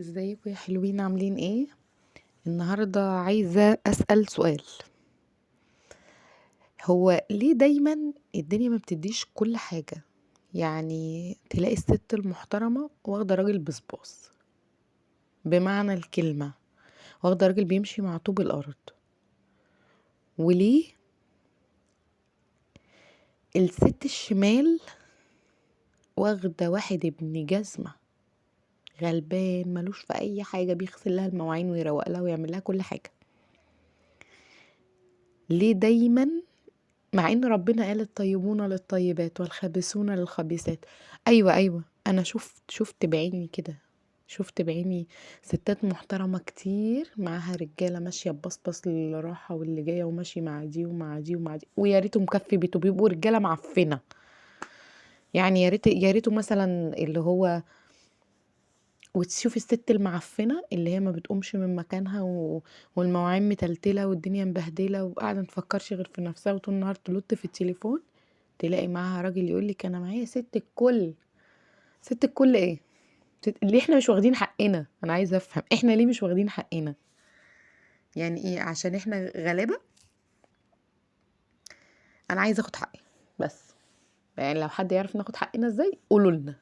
ازيكم يا حلوين، عاملين ايه؟ النهارده عايزه اسال سؤال. هو ليه دايما الدنيا ما بتديش كل حاجه؟ يعني تلاقي الست المحترمه واخده راجل بسبوس، بمعنى الكلمه، واخده راجل بيمشي مع طوب الارض. وليه الست الشمال واخده واحد ابن جزمه غلبان ملوش في اي حاجه، بيغسل لها المواعين ويروق لها ويعمل لها كل حاجه؟ ليه دايما، مع ان ربنا قال الطيبون للطيبات والخبيثون للخبيثات؟ ايوه ايوه، انا شفت بعيني كده، شفت بعيني ستات محترمة كتير معاها رجالة ماشية ببصبص اللي راحة واللي جاية، وماشي مع دي ومع دي ومع دي، ويا ريته مكفي بيته، بيبقوا رجالة معفنة. يعني يا ريته مثلا اللي هو، وتشوف الست المعفنة اللي هي ما بتقومش من مكانها والمواعين متلتلة والدنيا مبهدلة وقاعدة متفكرش غير في نفسها وطول النهار تلط في التليفون، تلاقي معاها راجل يقولك انا معايا ست الكل. ست الكل ايه؟ اللي احنا مش واخدين حقنا. انا عايزة افهم احنا ليه مش واخدين حقنا؟ يعني ايه؟ عشان احنا غلابة؟ انا عايزة اخد حقي بس. يعني لو حد يعرف ناخد حقنا ازاي قولوا لنا.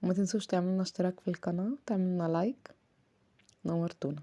وما تنسوش تعملوا لنا اشتراك في القناة، تعملوا لنا لايك. نورتونا.